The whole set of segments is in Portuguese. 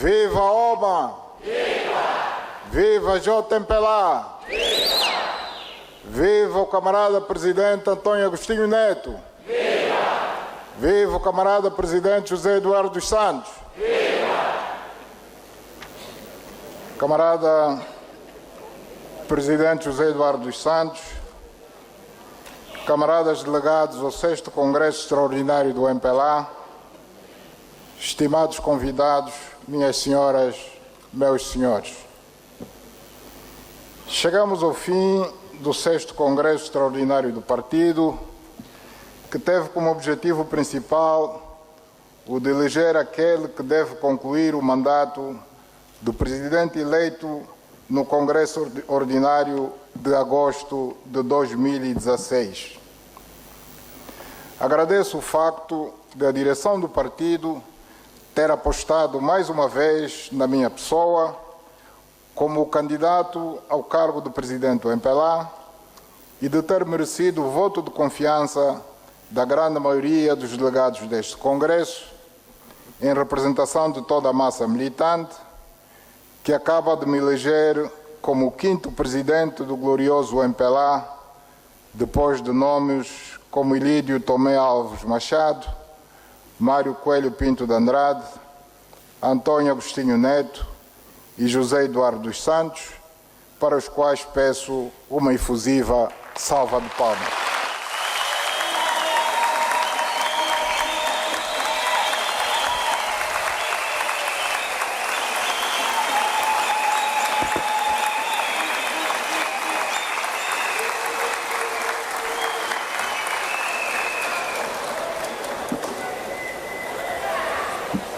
Viva Oma! Viva! Viva J. MPLA! Viva! Viva o camarada presidente António Agostinho Neto! Viva! Viva o camarada presidente José Eduardo dos Santos! Viva! Camarada presidente José Eduardo dos Santos, camaradas delegados ao 6º Congresso Extraordinário do MPLA, estimados convidados, minhas senhoras, meus senhores. Chegamos ao fim do 6º Congresso Extraordinário do Partido, que teve como objetivo principal o de eleger aquele que deve concluir o mandato do presidente eleito no Congresso Ordinário de agosto de 2016. Agradeço o facto de a direção do partido ter apostado mais uma vez na minha pessoa como candidato ao cargo de presidente do MPLA e de ter merecido o voto de confiança da grande maioria dos delegados deste Congresso, em representação de toda a massa militante, que acaba de me eleger como o 5º presidente do glorioso MPLA, depois de nomes como Ilídio Tomé Alves Machado, Mário Coelho Pinto de Andrade, António Agostinho Neto e José Eduardo dos Santos, para os quais peço uma efusiva salva de palmas.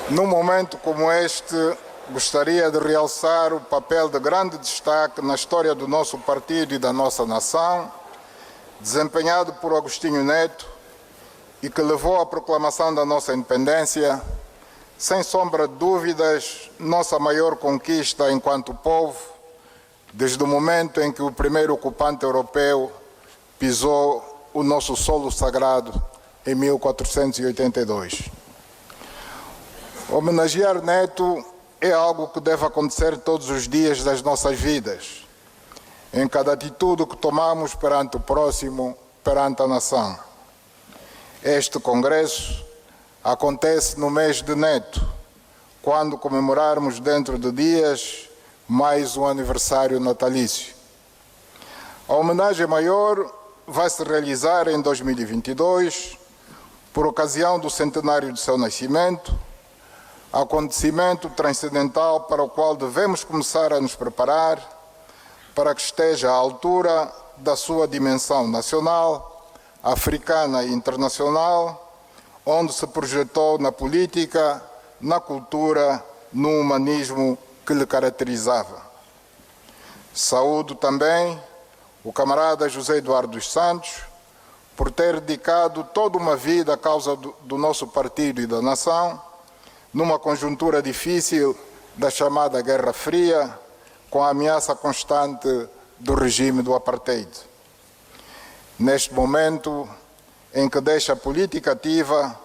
Num momento como este, gostaria de realçar o papel de grande destaque na história do nosso partido e da nossa nação, desempenhado por Agostinho Neto e que levou à proclamação da nossa independência, sem sombra de dúvidas, nossa maior conquista enquanto povo, desde o momento em que o primeiro ocupante europeu pisou o nosso solo sagrado em 1482. Homenagear Neto é algo que deve acontecer todos os dias das nossas vidas, em cada atitude que tomamos perante o próximo, perante a nação. Este congresso acontece no mês de Neto, quando comemorarmos dentro de dias mais um aniversário natalício. A homenagem maior vai se realizar em 2022, por ocasião do centenário de seu nascimento, acontecimento transcendental para o qual devemos começar a nos preparar para que esteja à altura da sua dimensão nacional, africana e internacional, onde se projetou na política, na cultura, no humanismo que lhe caracterizava. Saúdo também o camarada José Eduardo dos Santos por ter dedicado toda uma vida à causa do nosso partido e da nação, numa conjuntura difícil da chamada Guerra Fria, com a ameaça constante do regime do apartheid. Neste momento em que deixa a política ativa,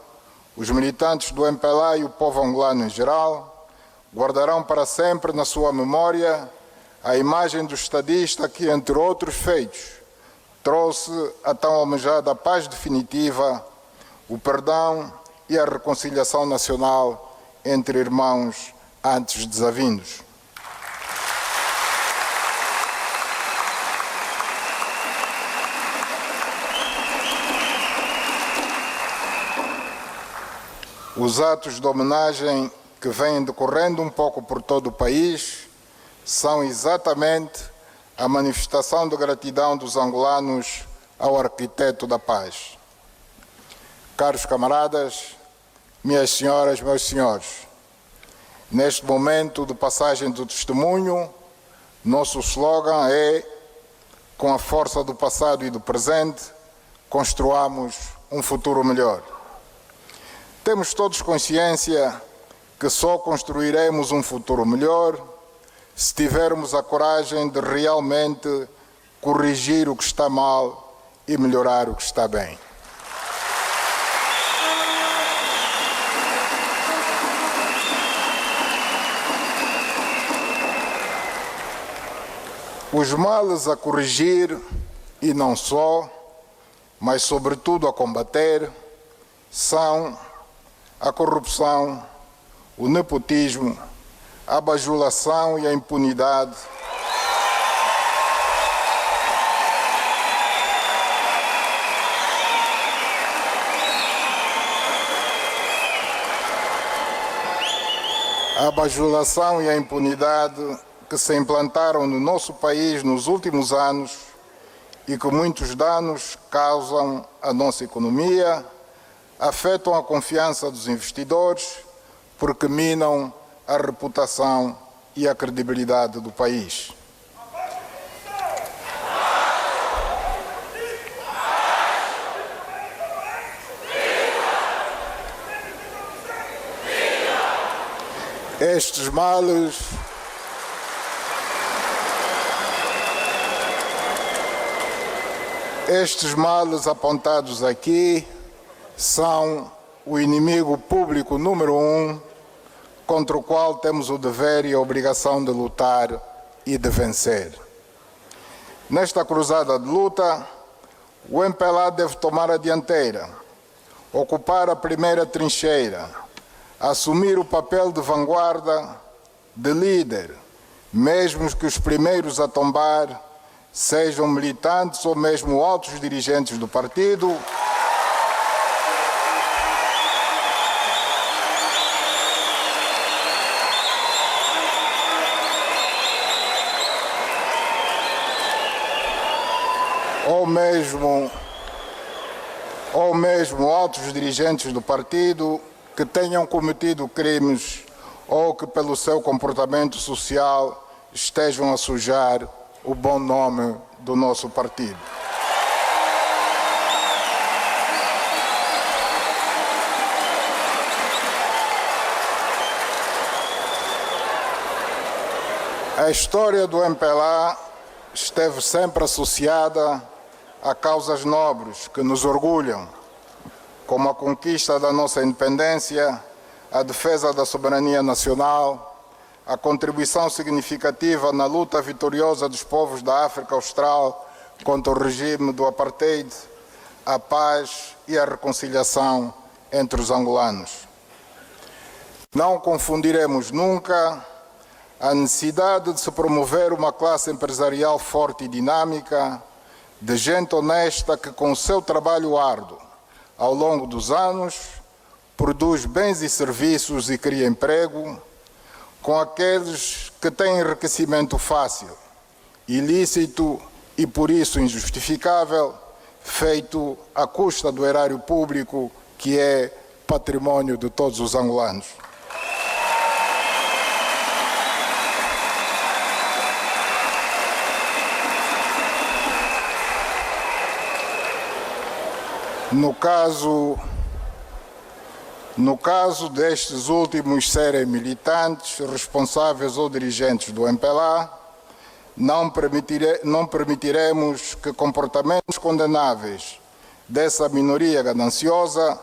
os militantes do MPLA e o povo angolano em geral guardarão para sempre na sua memória a imagem do estadista que, entre outros feitos, trouxe a tão almejada paz definitiva, o perdão e a reconciliação nacional entre irmãos antes desavindos. Os atos de homenagem que vêm decorrendo um pouco por todo o país são exatamente a manifestação de gratidão dos angolanos ao arquiteto da paz. Caros camaradas, minhas senhoras, meus senhores, neste momento de passagem do testemunho, nosso slogan é: com a força do passado e do presente, construamos um futuro melhor. Temos todos consciência que só construiremos um futuro melhor se tivermos a coragem de realmente corrigir o que está mal e melhorar o que está bem. Os males a corrigir, e não só, mas sobretudo a combater, são a corrupção, o nepotismo, a bajulação e a impunidade, que se implantaram no nosso país nos últimos anos e que muitos danos causam à nossa economia, afetam a confiança dos investidores, porque minam a reputação e a credibilidade do país. Estes males apontados aqui são o inimigo público número 1 contra o qual temos o dever e a obrigação de lutar e de vencer. Nesta cruzada de luta, o MPLA deve tomar a dianteira, ocupar a primeira trincheira, assumir o papel de vanguarda, de líder, mesmo que os primeiros a tombar sejam militantes ou mesmo altos dirigentes do partido, ou mesmo altos dirigentes do partido que tenham cometido crimes ou que pelo seu comportamento social estejam a sujar o bom nome do nosso partido. A história do MPLA esteve sempre associada a causas nobres que nos orgulham, como a conquista da nossa independência, a defesa da soberania nacional, a contribuição significativa na luta vitoriosa dos povos da África Austral contra o regime do apartheid, a paz e a reconciliação entre os angolanos. Não confundiremos nunca a necessidade de se promover uma classe empresarial forte e dinâmica, de gente honesta que, com o seu trabalho árduo, ao longo dos anos, produz bens e serviços e cria emprego, com aqueles que têm enriquecimento fácil, ilícito e, por isso, injustificável, feito à custa do erário público, que é patrimônio de todos os angolanos. No caso destes últimos serem militantes, responsáveis ou dirigentes do MPLA, não permitiremos que comportamentos condenáveis dessa minoria gananciosa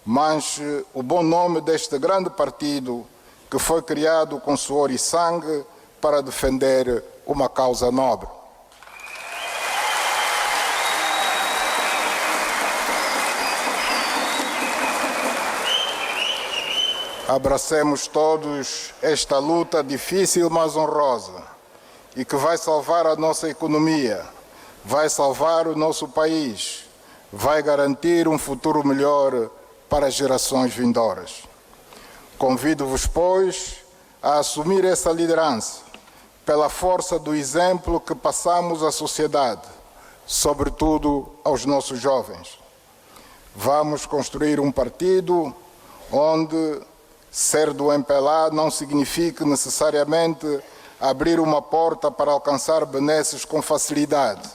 manche o bom nome deste grande partido que foi criado com suor e sangue para defender uma causa nobre. Abracemos todos esta luta difícil, mas honrosa, e que vai salvar a nossa economia, vai salvar o nosso país, vai garantir um futuro melhor para as gerações vindouras. Convido-vos, pois, a assumir essa liderança, pela força do exemplo que passamos à sociedade, sobretudo aos nossos jovens. Vamos construir um partido onde ser do MPLA não significa necessariamente abrir uma porta para alcançar benesses com facilidade.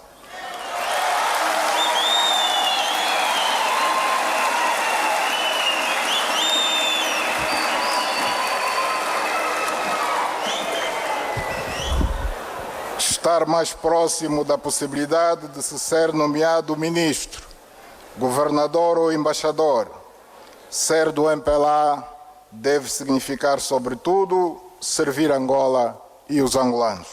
Estar mais próximo da possibilidade de se ser nomeado ministro, governador ou embaixador. Ser do MPLA deve significar, sobretudo, servir Angola e os angolanos.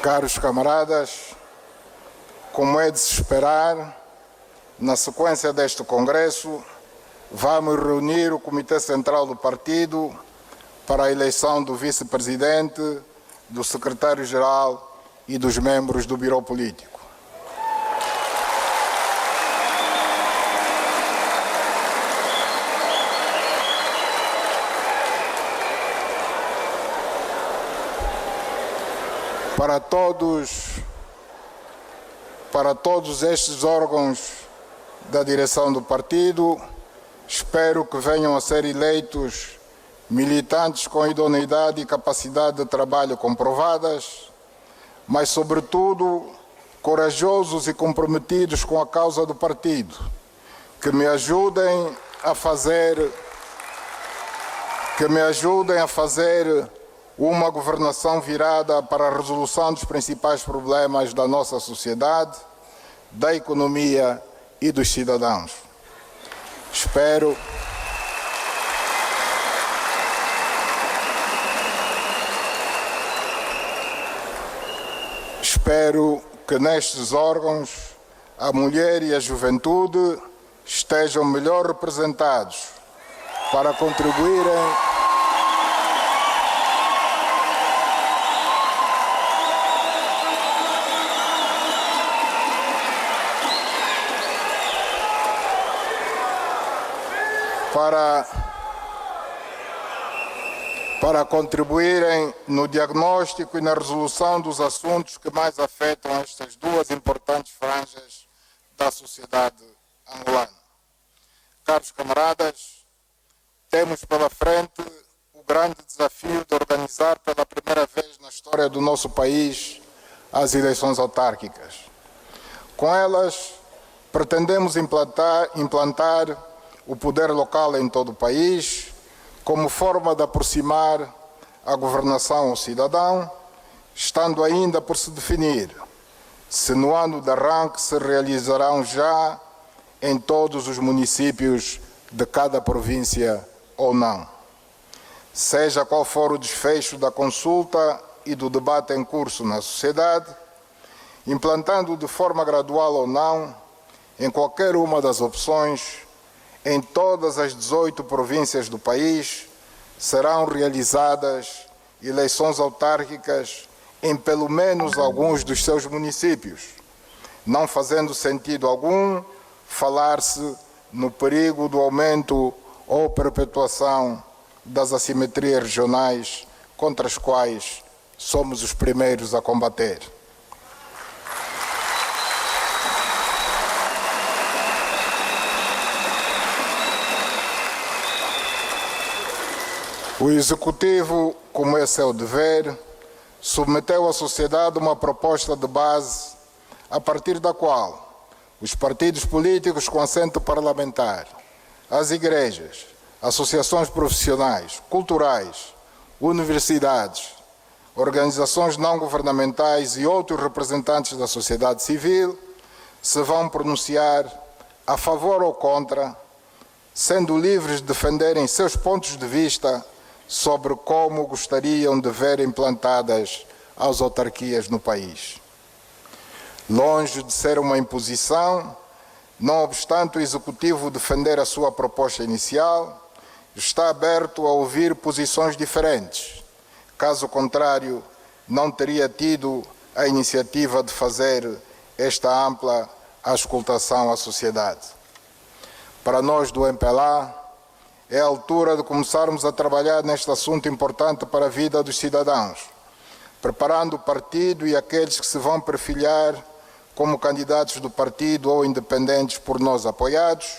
Caros camaradas, como é de se esperar, na sequência deste Congresso, vamos reunir o Comitê Central do Partido para a eleição do Vice-Presidente, do Secretário-Geral e dos membros do Biro Político. Para todos estes órgãos da direção do partido, espero que venham a ser eleitos militantes com idoneidade e capacidade de trabalho comprovadas, mas, sobretudo, corajosos e comprometidos com a causa do partido, que me ajudem a fazer uma governação virada para a resolução dos principais problemas da nossa sociedade, da economia e dos cidadãos. Espero que nestes órgãos a mulher e a juventude estejam melhor representados para contribuírem no diagnóstico e na resolução dos assuntos que mais afetam estas duas importantes franjas da sociedade angolana. Caros camaradas, temos pela frente o grande desafio de organizar pela primeira vez na história do nosso país as eleições autárquicas. Com elas, pretendemos implantar o poder local em todo o país, como forma de aproximar a governação ao cidadão, estando ainda por se definir se no ano de arranque se realizarão já em todos os municípios de cada província ou não. Seja qual for o desfecho da consulta e do debate em curso na sociedade, implantando de forma gradual ou não, em qualquer uma das opções, em todas as 18 províncias do país, serão realizadas eleições autárquicas em pelo menos alguns dos seus municípios, não fazendo sentido algum falar-se no perigo do aumento ou perpetuação das assimetrias regionais contra as quais somos os primeiros a combater. O Executivo, como é seu dever, submeteu à sociedade uma proposta de base a partir da qual os partidos políticos com assento parlamentar, as igrejas, associações profissionais, culturais, universidades, organizações não governamentais e outros representantes da sociedade civil se vão pronunciar a favor ou contra, sendo livres de defenderem seus pontos de vista sobre como gostariam de ver implantadas as autarquias no país. Longe de ser uma imposição, não obstante o Executivo defender a sua proposta inicial, está aberto a ouvir posições diferentes. Caso contrário, não teria tido a iniciativa de fazer esta ampla auscultação à sociedade. Para nós do MPLA, é a altura de começarmos a trabalhar neste assunto importante para a vida dos cidadãos, preparando o partido e aqueles que se vão perfilhar como candidatos do partido ou independentes por nós apoiados,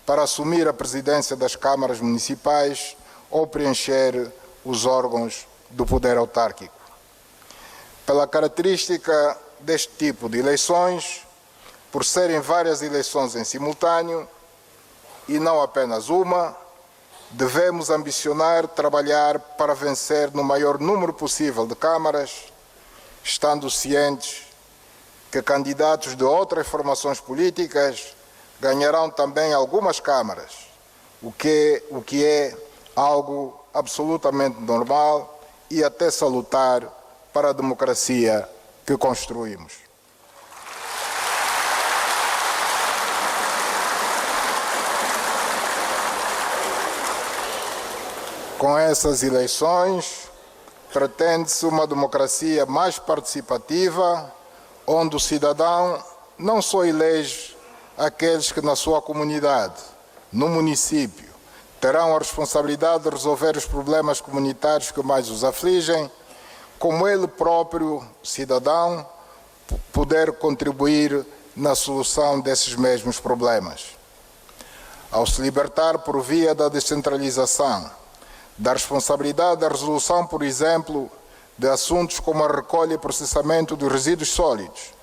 para assumir a presidência das câmaras municipais ou preencher os órgãos do poder autárquico. Pela característica deste tipo de eleições, por serem várias eleições em simultâneo e não apenas uma, devemos ambicionar trabalhar para vencer no maior número possível de câmaras, estando cientes que candidatos de outras formações políticas ganharão também algumas câmaras, o que é algo absolutamente normal e até salutar para a democracia que construímos. Com essas eleições, pretende-se uma democracia mais participativa, onde o cidadão não só elege aqueles que na sua comunidade, no município, terão a responsabilidade de resolver os problemas comunitários que mais os afligem, como ele próprio, cidadão, poder contribuir na solução desses mesmos problemas. Ao se libertar por via da descentralização, da responsabilidade da resolução, por exemplo, de assuntos como a recolha e processamento dos resíduos sólidos,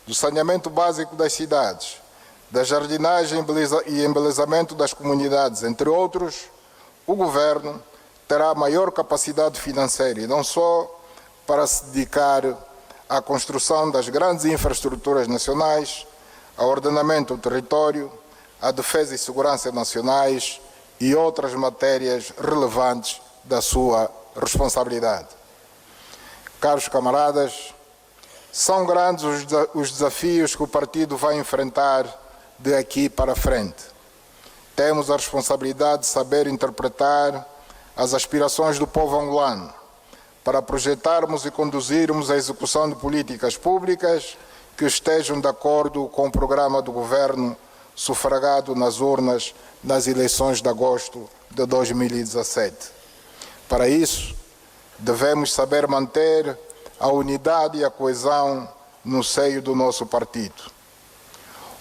do saneamento básico das cidades, da jardinagem e embelezamento das comunidades, entre outros, o Governo terá maior capacidade financeira e não só para se dedicar à construção das grandes infraestruturas nacionais, ao ordenamento do território, à defesa e segurança nacionais e outras matérias relevantes da sua responsabilidade. Caros camaradas, são grandes os desafios que o partido vai enfrentar de aqui para frente. Temos a responsabilidade de saber interpretar as aspirações do povo angolano para projetarmos e conduzirmos a execução de políticas públicas que estejam de acordo com o programa do governo sufragado nas urnas nas eleições de agosto de 2017. Para isso, devemos saber manter a unidade e a coesão no seio do nosso partido.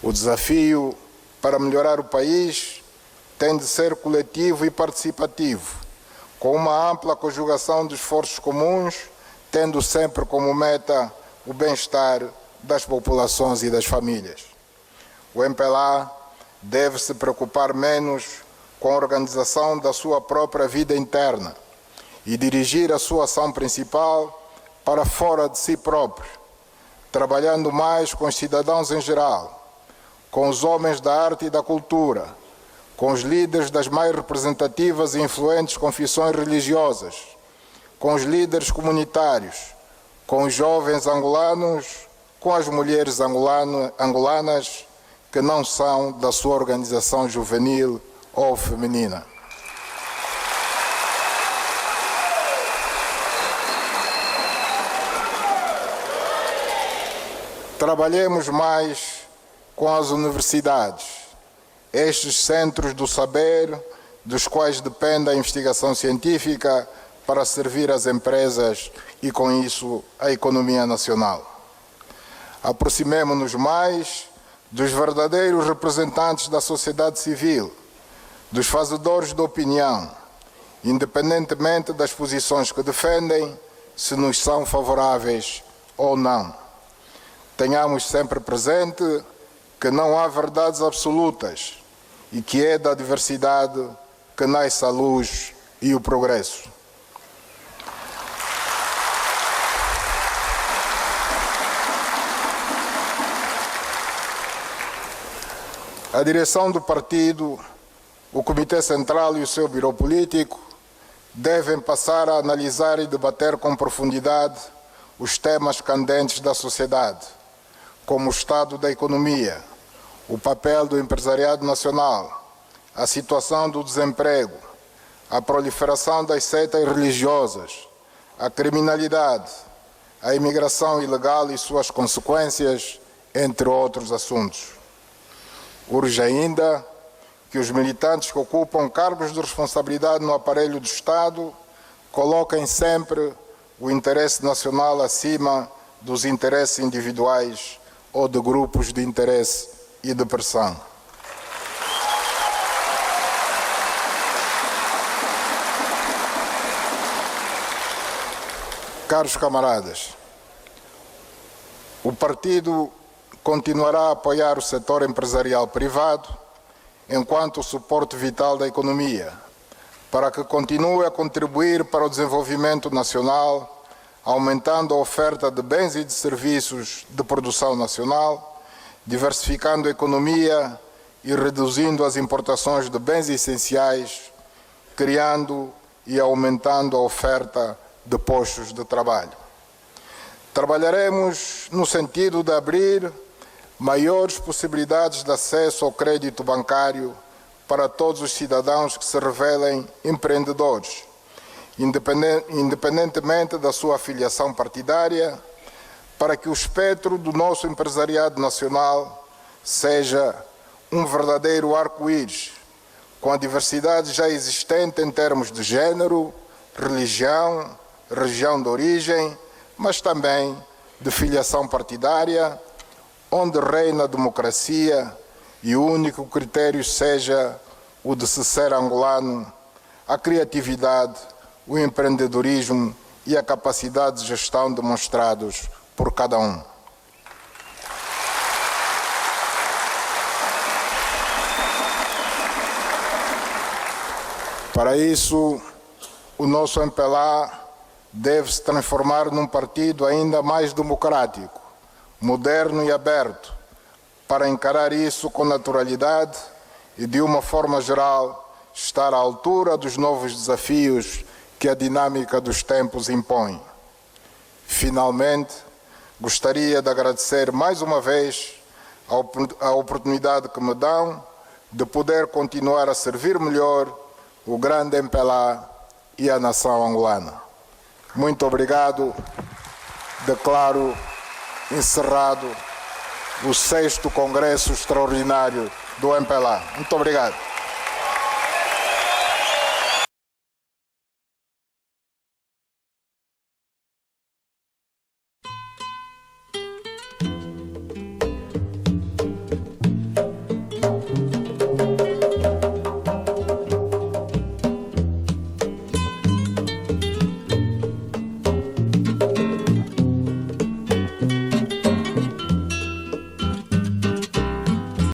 O desafio para melhorar o país tem de ser coletivo e participativo, com uma ampla conjugação de esforços comuns, tendo sempre como meta o bem-estar das populações e das famílias. O MPLA deve se preocupar menos com a organização da sua própria vida interna e dirigir a sua ação principal para fora de si próprio, trabalhando mais com os cidadãos em geral, com os homens da arte e da cultura, com os líderes das mais representativas e influentes confissões religiosas, com os líderes comunitários, com os jovens angolanos, com as mulheres angolanas que não são da sua organização juvenil ou feminina. Trabalhemos mais com as universidades, estes centros do saber, dos quais depende a investigação científica para servir as empresas e, com isso, a economia nacional. Aproximemo-nos mais dos verdadeiros representantes da sociedade civil, dos fazedores de opinião, independentemente das posições que defendem, se nos são favoráveis ou não. Tenhamos sempre presente que não há verdades absolutas e que é da diversidade que nasce a luz e o progresso. A direção do partido, o Comitê Central e o seu Biro Político devem passar a analisar e debater com profundidade os temas candentes da sociedade, como o estado da economia, o papel do empresariado nacional, a situação do desemprego, a proliferação das seitas religiosas, a criminalidade, a imigração ilegal e suas consequências, entre outros assuntos. Urge ainda que os militantes que ocupam cargos de responsabilidade no aparelho do Estado coloquem sempre o interesse nacional acima dos interesses individuais ou de grupos de interesse e de pressão. Caros camaradas, o partido continuará a apoiar o setor empresarial privado enquanto suporte vital da economia, para que continue a contribuir para o desenvolvimento nacional, aumentando a oferta de bens e de serviços de produção nacional, diversificando a economia e reduzindo as importações de bens essenciais, criando e aumentando a oferta de postos de trabalho. Trabalharemos no sentido de abrir maiores possibilidades de acesso ao crédito bancário para todos os cidadãos que se revelem empreendedores, independentemente da sua afiliação partidária, para que o espectro do nosso empresariado nacional seja um verdadeiro arco-íris, com a diversidade já existente em termos de género, religião, região de origem, mas também de filiação partidária, onde reina a democracia e o único critério seja o de se ser angolano, a criatividade, o empreendedorismo e a capacidade de gestão demonstrados por cada um. Para isso, o nosso MPLA deve se transformar num partido ainda mais democrático, moderno e aberto, para encarar isso com naturalidade e, de uma forma geral, estar à altura dos novos desafios que a dinâmica dos tempos impõe. Finalmente, gostaria de agradecer mais uma vez a oportunidade que me dão de poder continuar a servir melhor o grande MPLA e a nação angolana. Muito obrigado. Declaro encerrado o 6º Congresso Extraordinário do MPLA. Muito obrigado.